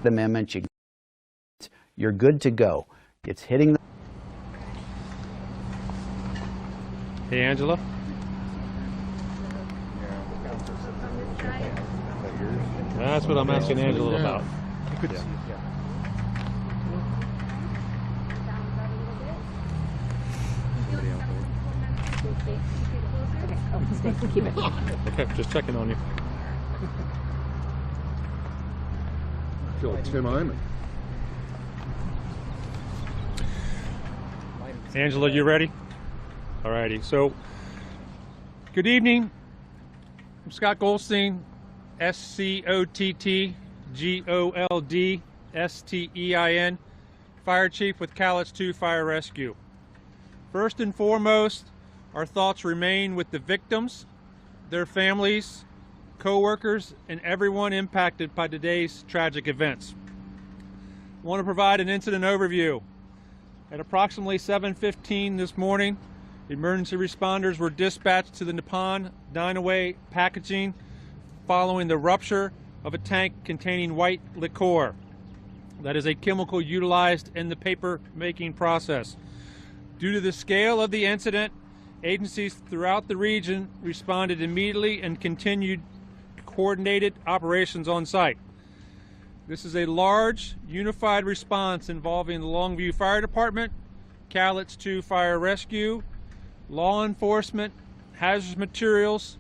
the amendment, you're good to go. It's hitting the... Hey, Angela. That's what I'm asking Angela about. You could see it, yeah. Okay, keep it. Okay, just checking on you. I feel like Tim Eyman. Angela, you ready? Alrighty, so good evening. I'm Scott Goldstein, SCOTTGOLDSTEIN, Fire Chief with Cowlitz 2 Fire Rescue. First and foremost, our thoughts remain with the victims, their families, co-workers, and everyone impacted by today's tragic events. I want to provide an incident overview. At approximately 7:15 this morning, emergency responders were dispatched to the Nippon Dynaway packaging following the rupture of a tank containing white liquor. That is a chemical utilized in the paper making process. Due to the scale of the incident, agencies throughout the region responded immediately and continued coordinated operations on site. This is a large, unified response involving the Longview Fire Department, Cowlitz 2 Fire Rescue, law enforcement, hazardous materials,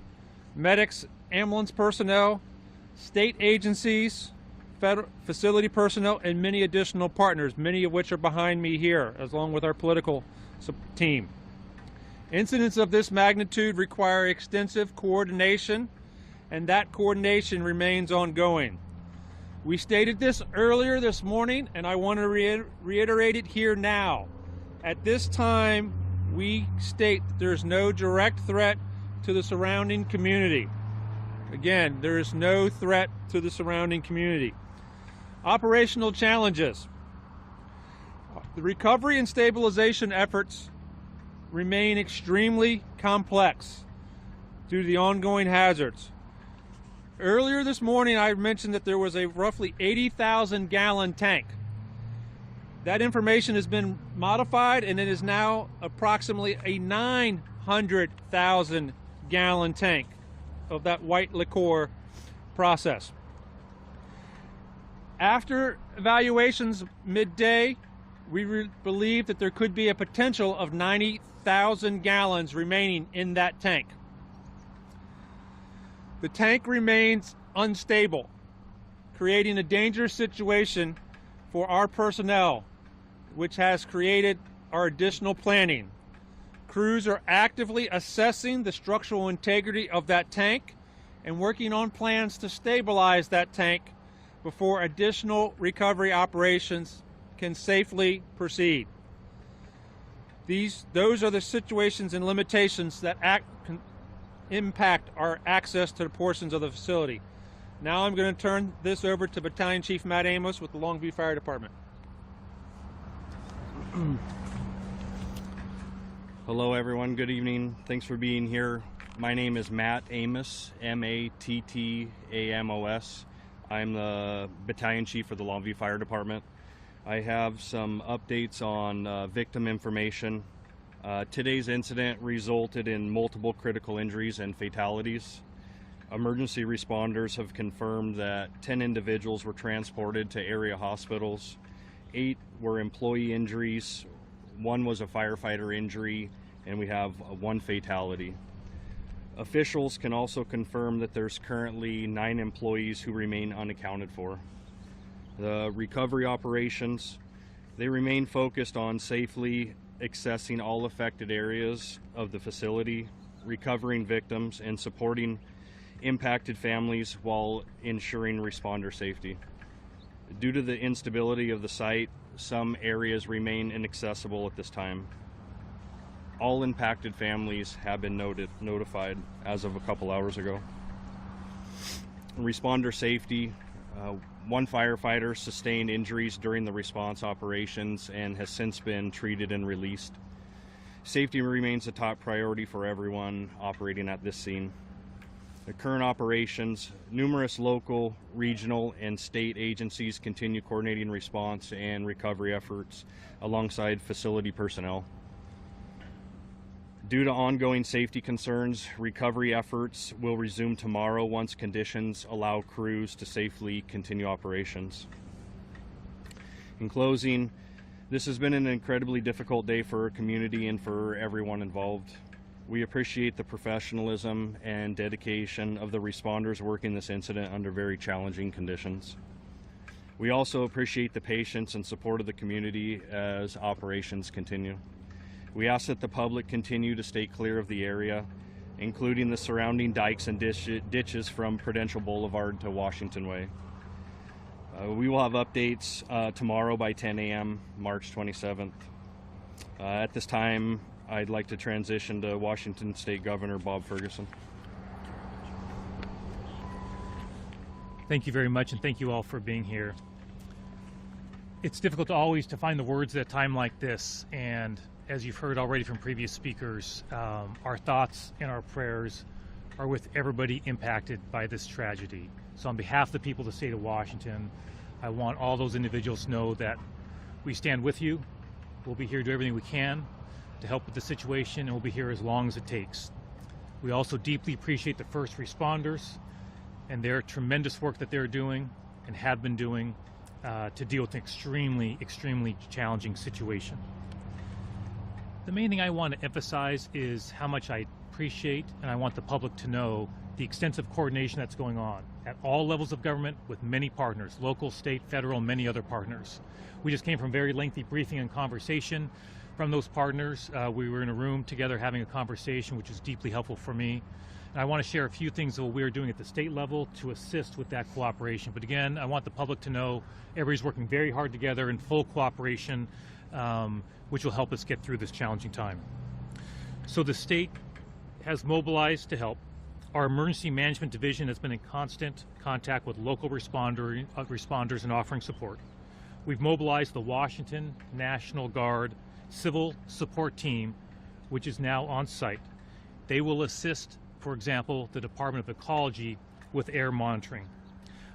medics, ambulance personnel, state agencies, federal facility personnel, and many additional partners, many of which are behind me here, along with our political team. Incidents of this magnitude require extensive coordination, and that coordination remains ongoing. We stated this earlier this morning, and I want to reiterate it here now. At this time, we state that there is no direct threat to the surrounding community. Again, there is no threat to the surrounding community. Operational challenges. The recovery and stabilization efforts remain extremely complex due to the ongoing hazards. Earlier this morning, I mentioned that there was a roughly 80,000 gallon tank. That information has been modified, and it is now approximately a 900,000 gallon tank of that white liquor process. After evaluations midday, we believe that there could be a potential of 90,000 gallons remaining in that tank. The tank remains unstable, creating a dangerous situation for our personnel, which has created our additional planning. Crews are actively assessing the structural integrity of that tank and working on plans to stabilize that tank before additional recovery operations can safely proceed. Those are the situations and limitations that impact our access to the portions of the facility. Now I'm going to turn this over to Battalion Chief Matt Amos with the Longview Fire Department. Hello everyone, good evening. Thanks for being here. My name is Matt Amos, M-A-T-T-A-M-O-S. I'm the Battalion Chief for the Longview Fire Department. I have some updates on victim information. Today's incident resulted in multiple critical injuries and fatalities. Emergency responders have confirmed that 10 individuals were transported to area hospitals. 8 were employee injuries, 1 was a firefighter injury, and we have 1 fatality. Officials can also confirm that there's currently 9 employees who remain unaccounted for. The recovery operations, they remain focused on safely accessing all affected areas of the facility, recovering victims, and supporting impacted families while ensuring responder safety. Due to the instability of the site, some areas remain inaccessible at this time. All impacted families have been notified as of a couple hours ago. Responder safety, 1 firefighter sustained injuries during the response operations and has since been treated and released. Safety remains a top priority for everyone operating at this scene. The current operations, numerous local, regional, and state agencies continue coordinating response and recovery efforts alongside facility personnel. Due to ongoing safety concerns, recovery efforts will resume tomorrow once conditions allow crews to safely continue operations. In closing, this has been an incredibly difficult day for our community and for everyone involved. We appreciate the professionalism and dedication of the responders working this incident under very challenging conditions. We also appreciate the patience and support of the community as operations continue. We ask that the public continue to stay clear of the area, including the surrounding dikes and ditches from Prudential Boulevard to Washington Way. We will have updates tomorrow by 10 a.m., March 27th. At this time, I'd like to transition to Washington State Governor Bob Ferguson. Thank you very much, and thank you all for being here. It's difficult always to find the words at a time like this, and as you've heard already from previous speakers, our thoughts and our prayers are with everybody impacted by this tragedy. So on behalf of the people of the state of Washington, I want all those individuals to know that we stand with you. We'll be here to do everything we can to help with the situation, and we'll be here as long as it takes. We also deeply appreciate the first responders and their tremendous work that they're doing and have been doing to deal with an extremely, extremely challenging situation. The main thing I want to emphasize is how much I appreciate, and I want the public to know, the extensive coordination that's going on at all levels of government with many partners, local, state, federal, and many other partners. We just came from very lengthy briefing and conversation from those partners. We were in a room together having a conversation, which is deeply helpful for me. And I want to share a few things that we're doing at the state level to assist with that cooperation. But again, I want the public to know everybody's working very hard together in full cooperation, which will help us get through this challenging time. So the state has mobilized to help. Our emergency management division has been in constant contact with local responders and offering support. We've mobilized the Washington National Guard Civil Support Team, which is now on site. They will assist, for example, the Department of Ecology with air monitoring.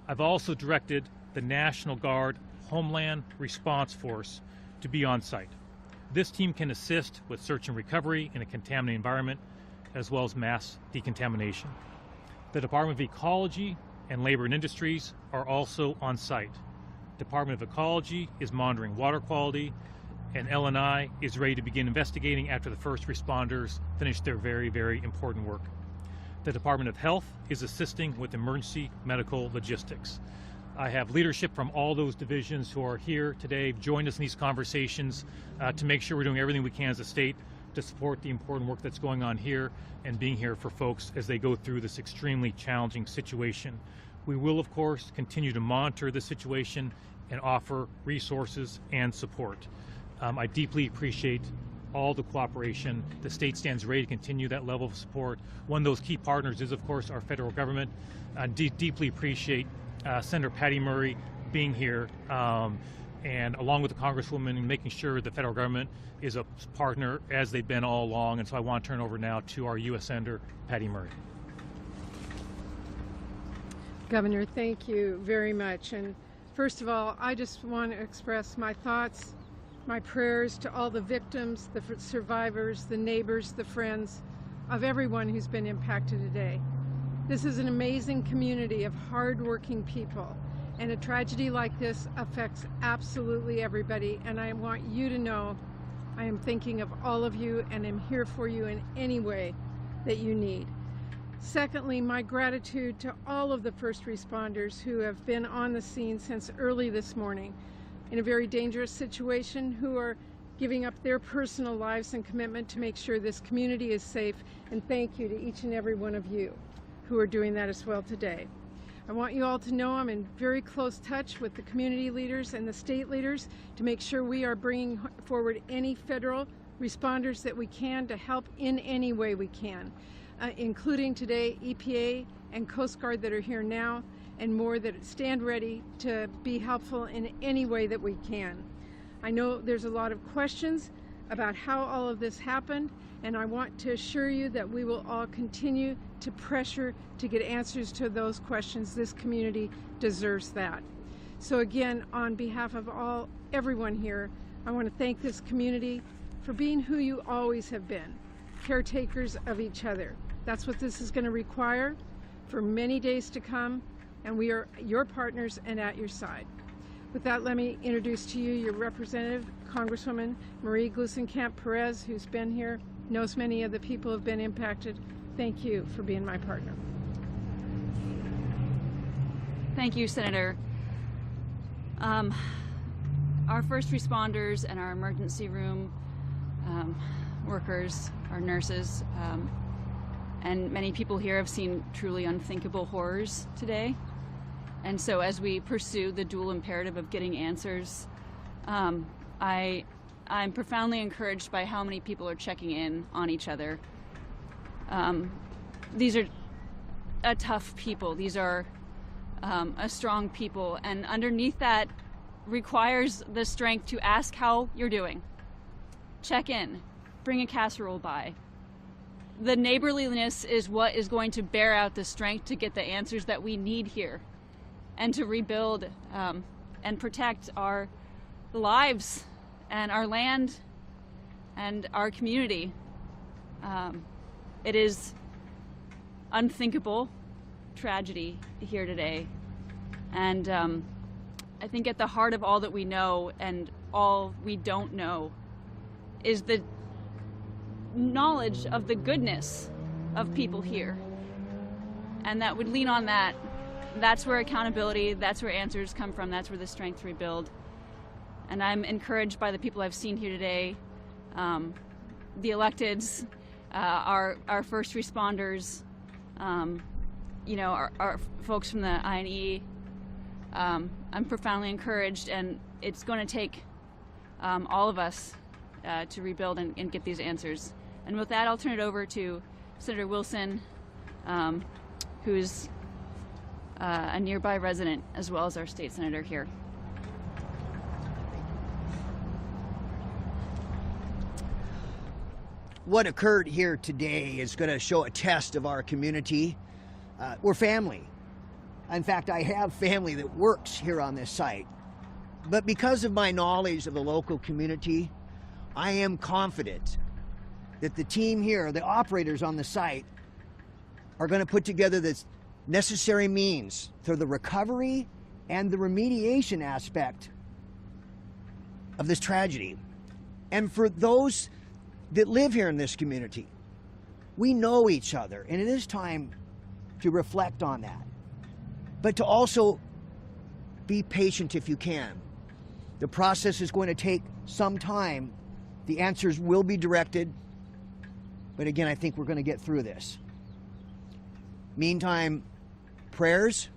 I've also directed the National Guard Homeland Response Force to be on site. This team can assist with search and recovery in a contaminated environment, as well as mass decontamination. The Department of Ecology and Labor and Industries are also on site. Department of Ecology is monitoring water quality, and L&I is ready to begin investigating after the first responders finish their very, very important work. The Department of Health is assisting with emergency medical logistics. I have leadership from all those divisions who are here today, joined us in these conversations to make sure we're doing everything we can as a state to support the important work that's going on here and being here for folks as they go through this extremely challenging situation. We will, of course, continue to monitor the situation and offer resources and support. I deeply appreciate all the cooperation. The state stands ready to continue that level of support. One of those key partners is, of course, our federal government. I deeply appreciate Senator Patty Murray being here, and along with the Congresswoman, and making sure the federal government is a partner as they've been all along. And so I want to turn over now to our U.S. Senator Patty Murray. Governor, thank you very much. And first of all, I just want to express my thoughts, my prayers to all the victims, the survivors, the neighbors, the friends of everyone who's been impacted today. This is an amazing community of hardworking people, and a tragedy like this affects absolutely everybody. And I want you to know I am thinking of all of you and am here for you in any way that you need. Secondly, my gratitude to all of the first responders who have been on the scene since early this morning in a very dangerous situation, who are giving up their personal lives and commitment to make sure this community is safe. And thank you to each and every one of you who are doing that as well today. I want you all to know I'm in very close touch with the community leaders and the state leaders to make sure we are bringing forward any federal responders that we can to help in any way we can, including today EPA and Coast Guard that are here now, and more that stand ready to be helpful in any way that we can. I know there's a lot of questions about how all of this happened, And I want to assure you that we will all continue to pressure to get answers to those questions. This community deserves that. So again, on behalf of everyone here, I want to thank this community for being who you always have been, caretakers of each other. That's what this is going to require for many days to come, and we are your partners and at your side. With that, let me introduce to you your representative, Congresswoman Marie Gluesenkamp-Perez, who's been here, knows many of the people who have been impacted. Thank you for being my partner. Thank you, Senator. Our first responders and our emergency room workers, our nurses, and many people here have seen truly unthinkable horrors today. And so as we pursue the dual imperative of getting answers, I'm profoundly encouraged by how many people are checking in on each other. These are a tough people. These are a strong people. And underneath that requires the strength to ask how you're doing. Check in. Bring a casserole by. The neighborliness is what is going to bear out the strength to get the answers that we need here and to rebuild and protect our lives and our land and our community. It is unthinkable tragedy here today. And I think at the heart of all that we know and all we don't know is the knowledge of the goodness of people here. And that would lean on that. That's where accountability, that's where answers come from, that's where the strength to rebuild. And I'm encouraged by the people I've seen here today, the electeds, our first responders, our folks from the INE. I'm profoundly encouraged, and it's going to take all of us to rebuild and get these answers. And with that, I'll turn it over to Senator Wilson, who's a nearby resident, as well as our state senator here. What occurred here today is going to show a test of our community. We're family. In fact, I have family that works here on this site. But because of my knowledge of the local community, I am confident that the team here, the operators on the site, are going to put together the necessary means for the recovery and the remediation aspect of this tragedy. And for those that live here in this community, we know each other, and it is time to reflect on that. But to also be patient if you can. The process is going to take some time. The answers will be directed. But again, I think we're going to get through this. Meantime, prayers,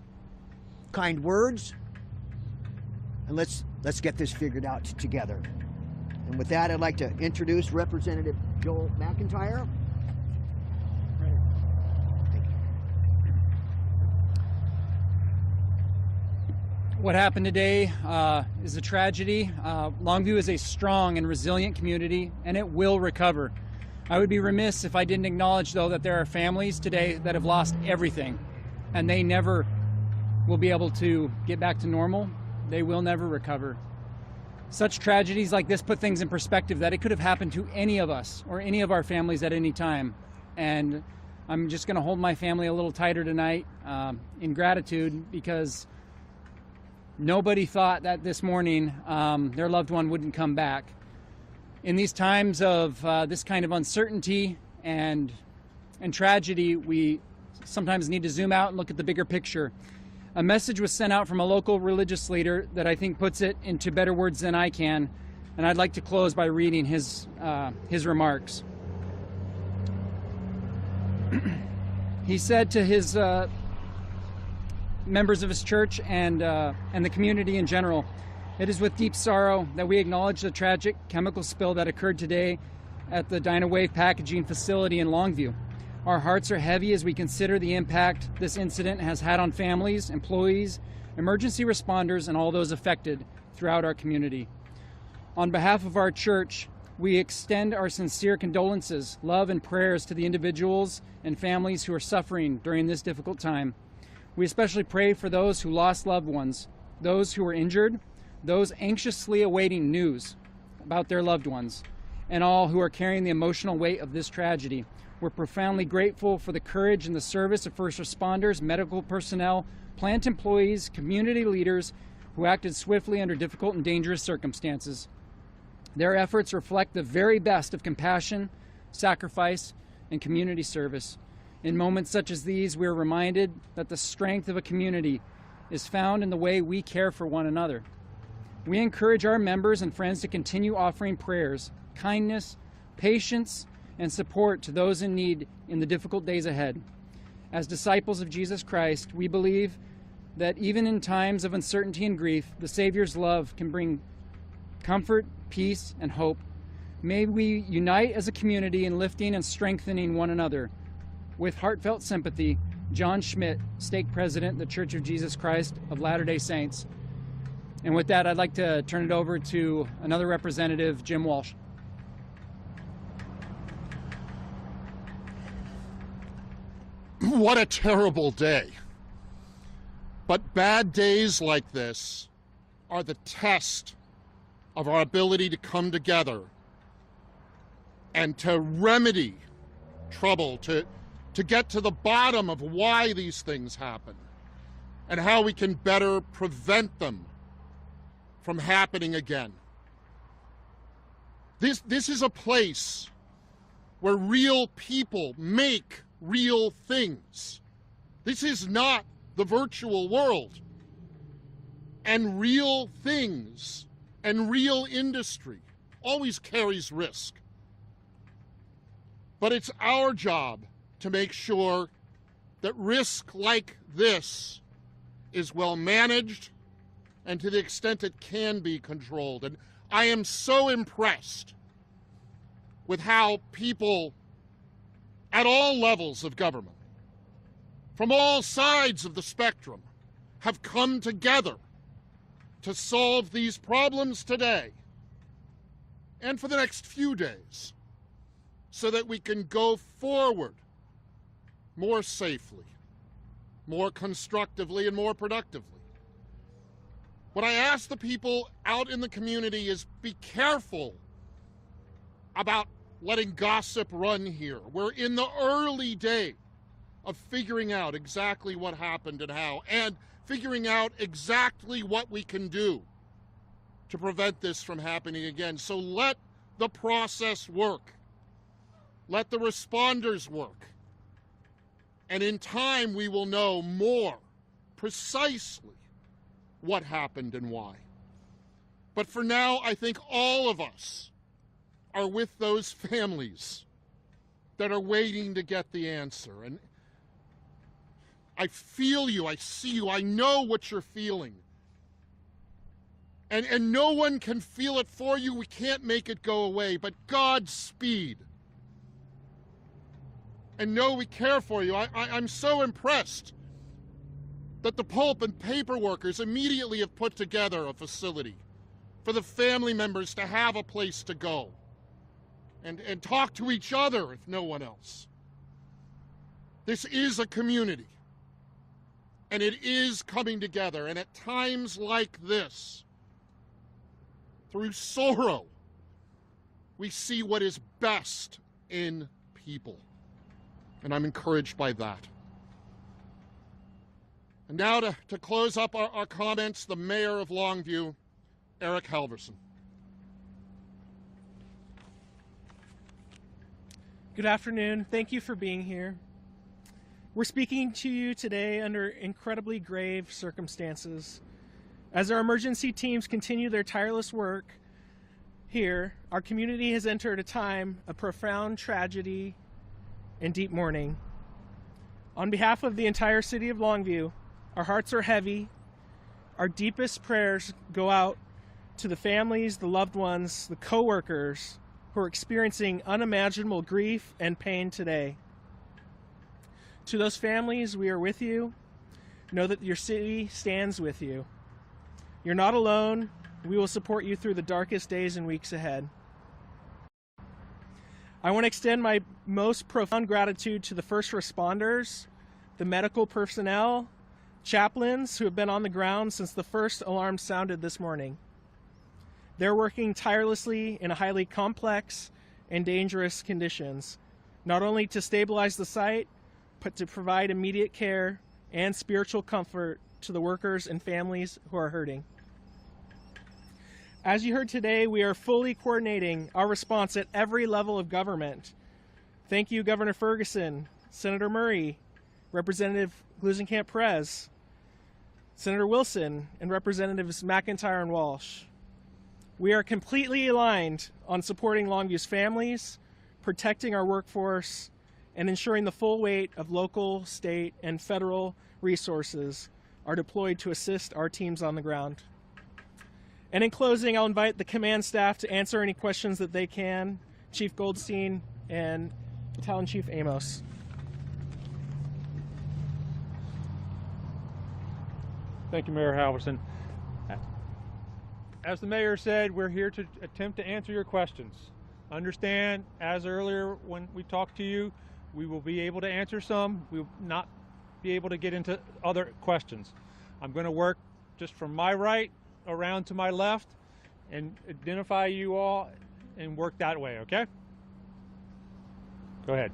kind words, and let's get this figured out together. And with that, I'd like to introduce Representative Joel McIntyre. Thank you. What happened today is a tragedy. Longview is a strong and resilient community, and it will recover. I would be remiss if I didn't acknowledge, though, that there are families today that have lost everything, and they never will be able to get back to normal. They will never recover. Such tragedies like this put things in perspective, that it could have happened to any of us or any of our families at any time. And I'm just going to hold my family a little tighter tonight in gratitude, because nobody thought that this morning their loved one wouldn't come back. In these times of this kind of uncertainty and tragedy, we sometimes need to zoom out and look at the bigger picture. A message was sent out from a local religious leader that I think puts it into better words than I can, and I'd like to close by reading his remarks. He said to his members of his church and the community in general, "It is with deep sorrow that we acknowledge the tragic chemical spill that occurred today at the Dynawave packaging facility in Longview. Our hearts are heavy as we consider the impact this incident has had on families, employees, emergency responders, and all those affected throughout our community. On behalf of our church, We extend our sincere condolences, love, and prayers to the individuals and families who are suffering during this difficult time. We especially pray for those who lost loved ones, those who were injured, those anxiously awaiting news about their loved ones, and all who are carrying the emotional weight of this tragedy. We're profoundly grateful for the courage and the service of first responders, medical personnel, plant employees, community leaders who acted swiftly under difficult and dangerous circumstances. Their efforts reflect the very best of compassion, sacrifice, and community service. In moments such as these, we are reminded that the strength of a community is found in the way we care for one another. We encourage our members and friends to continue offering prayers, kindness, patience, and support to those in need in the difficult days ahead. As disciples of Jesus Christ, we believe that even in times of uncertainty and grief, the Savior's love can bring comfort, peace, and hope. May we unite as a community in lifting and strengthening one another. With heartfelt sympathy, John Schmidt, Stake President, The Church of Jesus Christ of Latter-day Saints. And with that, I'd like to turn it over to another representative, Jim Walsh. What a terrible day. But bad days like this are the test of our ability to come together and to remedy trouble, to get to the bottom of why these things happen and how we can better prevent them from happening again. This is a place where real people make real things. This is not the virtual world. And real things and real industry always carries risk. But it's our job to make sure that risk like this is well managed and to the extent it can be controlled. And I am so impressed with how people at all levels of government, from all sides of the spectrum, have come together to solve these problems today and for the next few days so that we can go forward more safely, more constructively, and more productively. What I ask the people out in the community is be careful about letting gossip run here. We're in the early days of figuring out exactly what happened and how, and figuring out exactly what we can do to prevent this from happening again. So let the process work. Let the responders work. And in time, we will know more precisely what happened and why. But for now, I think all of us are with those families that are waiting to get the answer. And I feel you, I see you, I know what you're feeling. And no one can feel it for you. We can't make it go away, but Godspeed. And know we care for you. I'm so impressed that the pulp and paper workers immediately have put together a facility for the family members to have a place to go and talk to each other if no one else. This is a community, and it is coming together, and at times like this, through sorrow, we see what is best in people, and I'm encouraged by that. And now to close up our comments, the mayor of Longview, Eric Halverson. Good afternoon. Thank you for being here. We're speaking to you today under incredibly grave circumstances. As our emergency teams continue their tireless work here, our community has entered a time of profound tragedy and deep mourning. On behalf of the entire city of Longview, our hearts are heavy. Our deepest prayers go out to the families, the loved ones, the co-workers who are experiencing unimaginable grief and pain today. To those families, we are with you. Know that your city stands with you. You're not alone. We will support you through the darkest days and weeks ahead. I want to extend my most profound gratitude to the first responders, the medical personnel, chaplains who have been on the ground since the first alarm sounded this morning. They're working tirelessly in highly complex and dangerous conditions, not only to stabilize the site, but to provide immediate care and spiritual comfort to the workers and families who are hurting. As you heard today, we are fully coordinating our response at every level of government. Thank you, Governor Ferguson, Senator Murray, Representative Gluesenkamp-Perez, Senator Wilson, and Representatives McIntyre and Walsh. We are completely aligned on supporting Longview's families, protecting our workforce, and ensuring the full weight of local, state, and federal resources are deployed to assist our teams on the ground. And in closing, I'll invite the command staff to answer any questions that they can. Chief Goldstein and Battalion Chief Amos. Thank you, Mayor Halverson. As the mayor said, we're here to attempt to answer your questions. Understand, as earlier when we talked to you, we will be able to answer some. We will not be able to get into other questions. I'm going to work just from my right around to my left and identify you all and work that way, okay? Go ahead.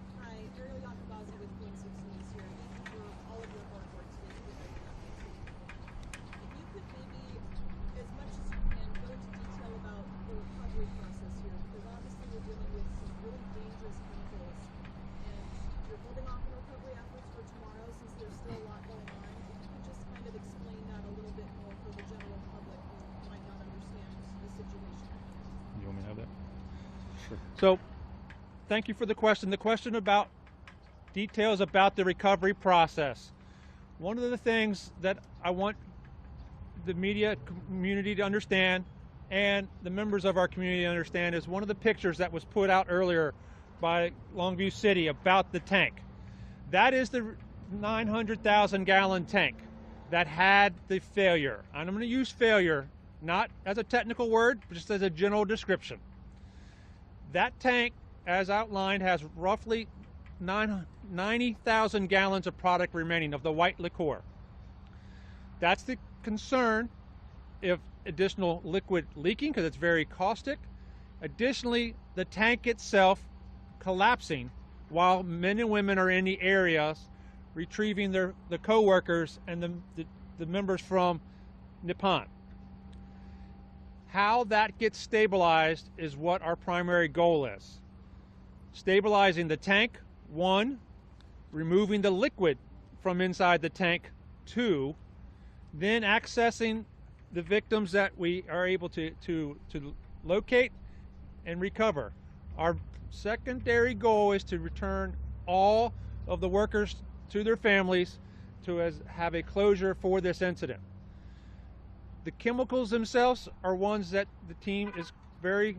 So, thank you for the question. The question about details about the recovery process. One of the things that I want the media community to understand and the members of our community to understand is one of the pictures that was put out earlier by Longview City about the tank. That is the 900,000 gallon tank that had the failure. And I'm going to use failure not as a technical word, but just as a general description. That tank, as outlined, has roughly 90,000 gallons of product remaining of the white liqueur. That's the concern if additional liquid leaking, because it's very caustic. Additionally, the tank itself collapsing while men and women are in the areas retrieving the co-workers and the members from Nippon. How that gets stabilized is what our primary goal is. Stabilizing the tank, 1, removing the liquid from inside the tank, 2, then accessing the victims that we are able to locate and recover. Our secondary goal is to return all of the workers to their families to have a closure for this incident. The chemicals themselves are ones that the team is very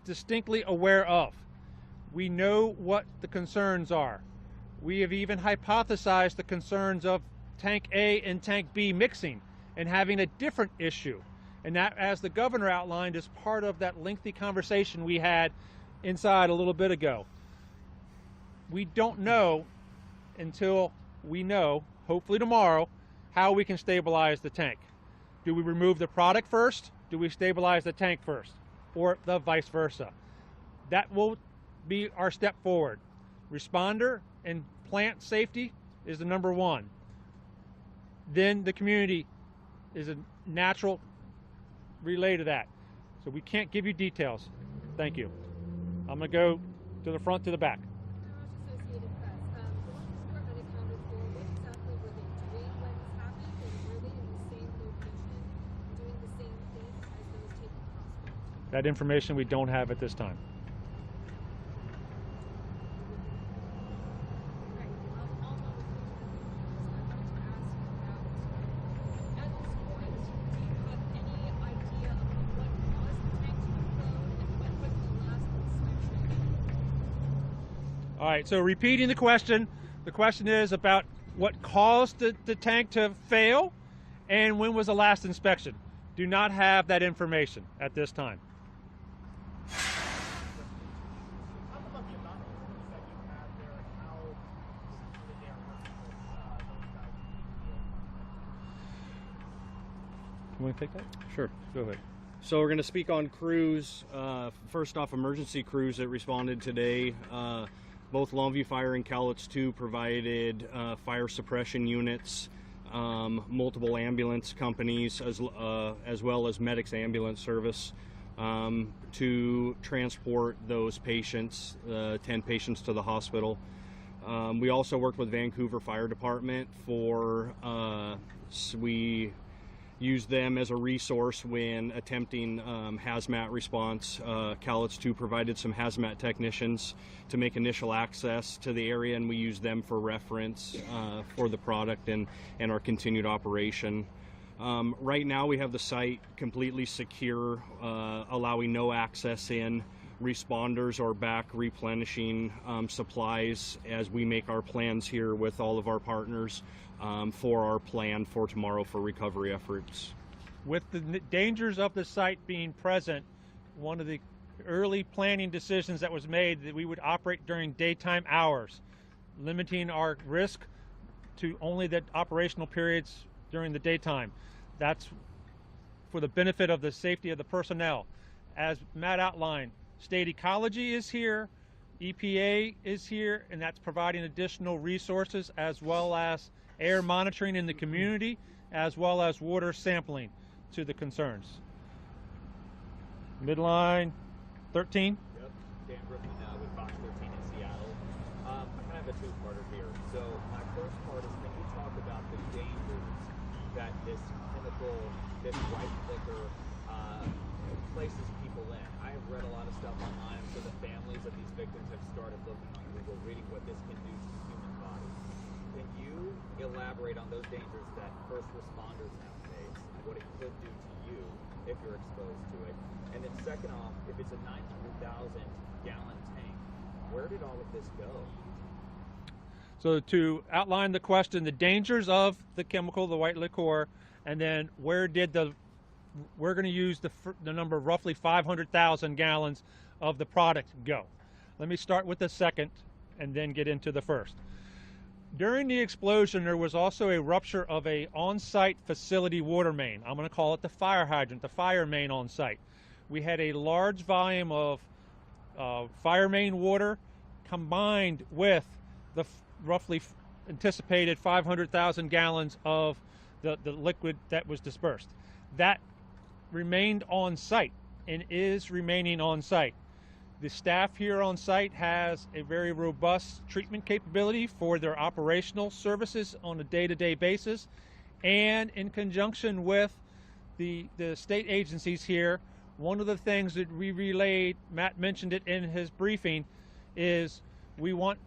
distinctly aware of. We know what the concerns are. We have even hypothesized the concerns of tank A and tank B mixing and having a different issue. And that, as the governor outlined, is part of that lengthy conversation we had inside a little bit ago. We don't know until we know, hopefully tomorrow, how we can stabilize the tank. Do we remove the product first? Do we stabilize the tank first? Or the vice versa? That will be our step forward. Responder and plant safety is the number 1. Then the community is a natural relay to that. So we can't give you details. Thank you. I'm going to go to the front to the back. That information we don't have at this time. All right, so repeating the question is about what caused the tank to fail and when was the last inspection. Do not have that information at this time. You want to take that? Sure. Go ahead. So we're going to speak on crews. First off, emergency crews that responded today. Both Longview Fire and Cowlitz 2 provided fire suppression units, multiple ambulance companies, as well as Medics Ambulance Service to transport those patients, 10 patients, to the hospital. We also worked with Vancouver Fire Department we used them as a resource when attempting hazmat response. Cowlitz 2 provided some hazmat technicians to make initial access to the area, and we used them for reference for the product and our continued operation. Right now we have the site completely secure, allowing no access in. Responders are back replenishing supplies as we make our plans here with all of our partners for our plan for tomorrow for recovery efforts. With the dangers of the site being present, one of the early planning decisions that was made that we would operate during daytime hours, limiting our risk to only the operational periods during the daytime. That's for the benefit of the safety of the personnel. As Matt outlined, state ecology is here, EPA is here, and that's providing additional resources as well as air monitoring in the community, as well as water sampling to the concerns. Midline 13. Yep, Dan Griffin with Fox 13 in Seattle. I kind of have a two-parter here. So my first part is, can you talk about the dangers that this chemical, this white liquor, places people in? I have read a lot of stuff online, so the families of these victims have started looking on Google, reading what this can do to the human body. Can you elaborate on those dangers that first responders now face, and what it could do to you if you're exposed to it? And then second off, if it's a 900,000 gallon tank, where did all of this go? So to outline the question, the dangers of the chemical, the white liquor, and then we're going to use the number of roughly 500,000 gallons of the product go. Let me start with the second and then get into the first. During the explosion, there was also a rupture of a on-site facility water main. I'm going to call it the fire hydrant, the fire main on site. We had a large volume of fire main water combined with the roughly anticipated 500,000 gallons of the liquid that was dispersed. That remained on site and is remaining on site. The staff here on site has a very robust treatment capability for their operational services on a day-to-day basis, and in conjunction with the state agencies here, one of the things that we relayed, Matt mentioned it in his briefing, is we want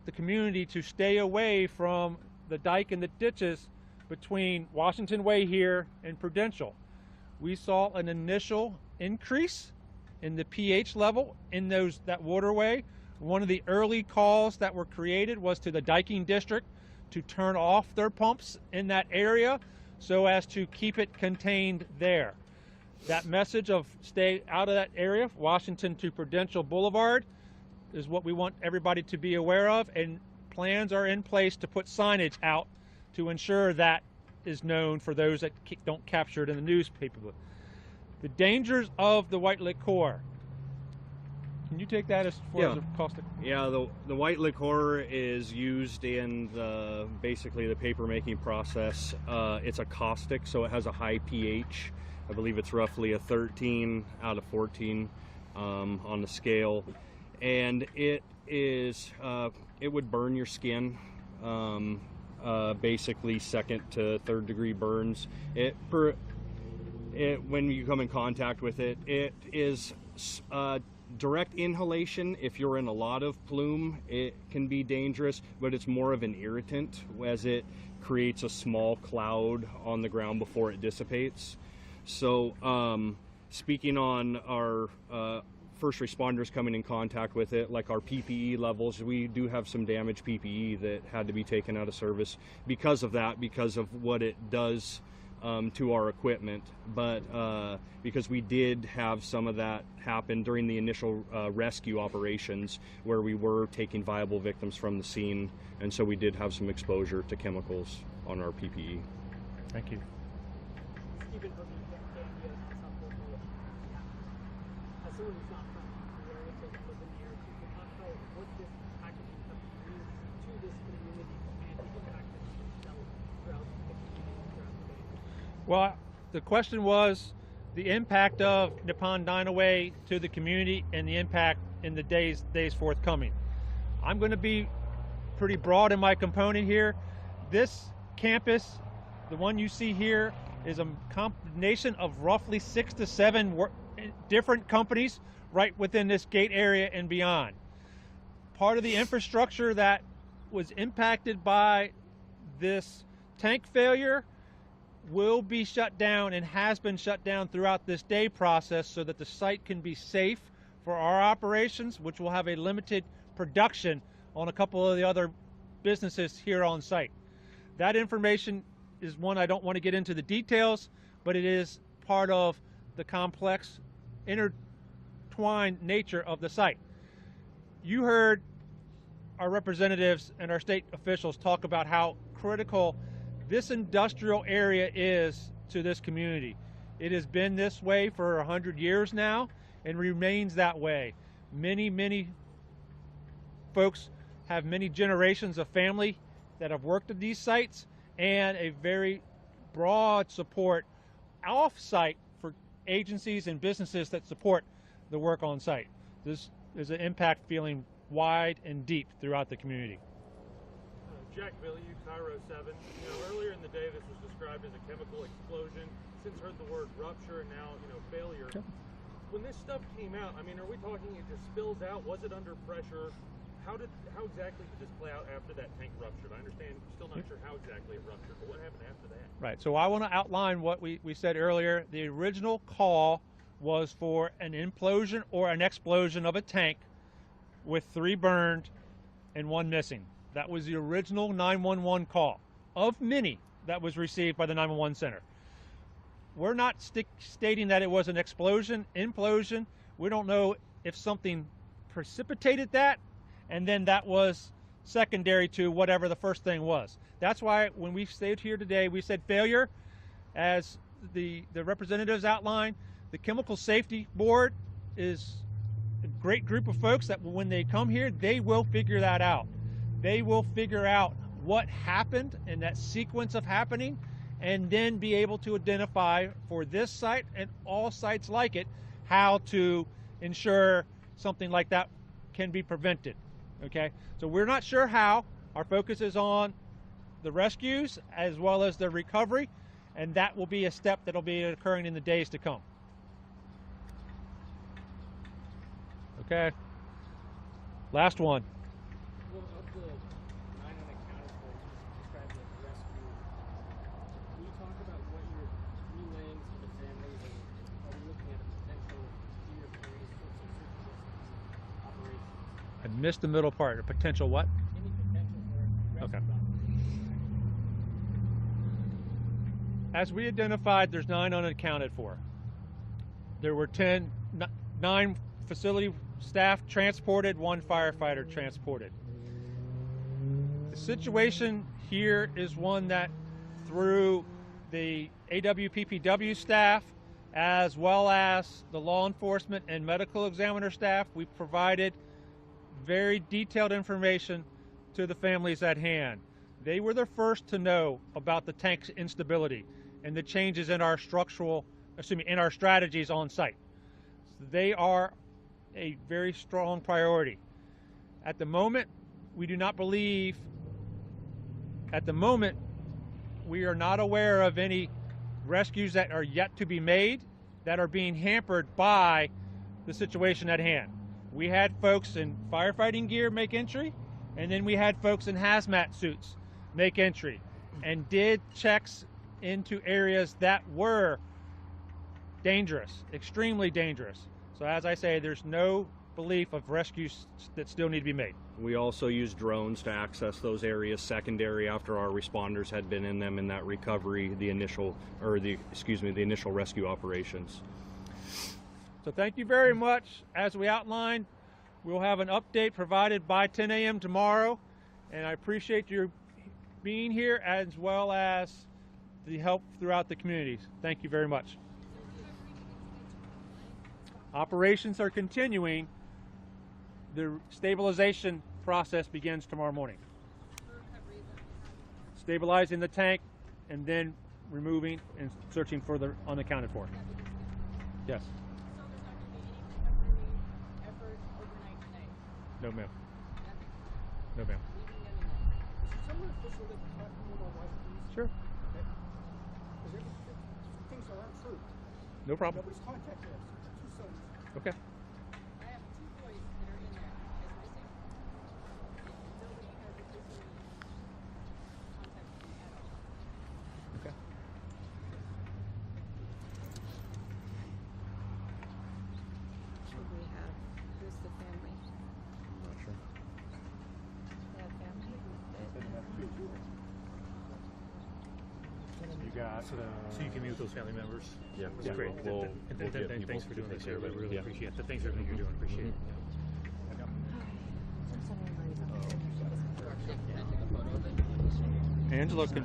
the community to stay away from the dike and the ditches between Washington Way here and Prudential. We saw an initial increase in the pH level in that waterway. One of the early calls that were created was to the diking district to turn off their pumps in that area so as to keep it contained there. That message of stay out of that area, Washington to Prudential Boulevard, is what we want everybody to be aware of, and plans are in place to put signage out to ensure that is known for those that don't capture it in the newspaper. The dangers of the white liquor. Can you take that as far as the caustic? Yeah, the white liquor is used in basically the paper making process. It's a caustic, so it has a high pH. I believe it's roughly a 13 out of 14 on the scale, and it would burn your skin. Basically second to third degree burns. When you come in contact with it, it is direct inhalation. If you're in a lot of plume, it can be dangerous, but it's more of an irritant as it creates a small cloud on the ground before it dissipates. So speaking on our first responders coming in contact with it, like our PPE levels, we do have some damaged PPE that had to be taken out of service because of that, because of what it does to our equipment. But because we did have some of that happen during the initial rescue operations where we were taking viable victims from the scene, and so we did have some exposure to chemicals on our PPE. Thank you. Stephen, someone who's not from the area, doesn't live in the area, you can talk about what this packaging company brings to this community and the impact that it's felt throughout the community, throughout the day. Well, the question was the impact of Nippon Dynaway to the community and the impact in the days forthcoming. I'm going to be pretty broad in my component here. This campus, the one you see here, is a combination of roughly 6 to 7 different companies right within this gate area and beyond. Part of the infrastructure that was impacted by this tank failure will be shut down and has been shut down throughout this day process so that the site can be safe for our operations, which will have a limited production on a couple of the other businesses here on site. That information is one I don't want to get into the details, but it is part of the complex, intertwined nature of the site. You heard our representatives and our state officials talk about how critical this industrial area is to this community. It has been this way for 100 years now and remains that way. Many folks have many generations of family that have worked at these sites and a very broad support off-site for agencies and businesses that support the work on site. This is an impact feeling wide and deep throughout the community. Jack Villieu, Cairo 7. Earlier in the day this was described as a chemical explosion. Since heard the word rupture and now, failure. Okay. When this stuff came out, are we talking it just spills out? Was it under pressure? How exactly did this play out after that tank ruptured? I understand, still not sure how exactly it ruptured, but what happened after that? Right, so I want to outline what we said earlier. The original call was for an implosion or an explosion of a tank with 3 burned and 1 missing. That was the original 911 call of many that was received by the 911 center. We're not stating that it was an explosion, implosion. We don't know if something precipitated that, and then that was secondary to whatever the first thing was. That's why when we stayed here today, we said failure. As the representatives outlined, the Chemical Safety Board is a great group of folks that when they come here, they will figure that out. They will figure out what happened in that sequence of happening and then be able to identify for this site and all sites like it how to ensure something like that can be prevented. Okay, so we're not sure how. Our focus is on the rescues as well as the recovery, and that will be a step that will be occurring in the days to come. Okay, last one. Well, of the 9 unaccounted for, you described as rescue. Can you talk about what you're relaying to the families, and are we looking at a potential 2 or 3 sorts of search rescue operations? I missed the middle part. A potential what? Any potential for rescue operations? As we identified, there's 9 unaccounted for. There were 9 facility staff transported, 1 firefighter transported. The situation here is one that through the AWPPW staff as well as the law enforcement and medical examiner staff, we've provided very detailed information to the families at hand. They were the first to know about the tank's instability and the changes in our in our strategies on site. They are a very strong priority. At the moment, we do not believe, we are not aware of any rescues that are yet to be made that are being hampered by the situation at hand. We had folks in firefighting gear make entry, and then we had folks in hazmat suits make entry and did checks into areas that were dangerous, extremely dangerous. So as I say, there's no belief of rescues that still need to be made. We also use drones to access those areas secondary after our responders had been in them in that recovery, the initial rescue operations. So thank you very much. As we outlined, we'll have an update provided by 10 a.m. tomorrow, and I appreciate your being here as well as the help throughout the communities. Thank you very much. Operations are continuing. The stabilization process begins tomorrow morning. Stabilizing the tank and then removing and searching for the unaccounted for. Yes. No, ma'am. No, ma'am. Sure. Things aren't true. No problem. Nobody's contacted us. Okay. I have 2 boys that are in there as missing. Nobody has officially contacted me at all. Okay. Should we have, who's the family? I'm not sure. They have family? You got so you can meet with those family members. Yeah, That's great. we'll And get thanks for people doing this, to take care of everybody. it. Really Yeah. appreciate it. Thanks for everything you're doing. Appreciate it. Angela can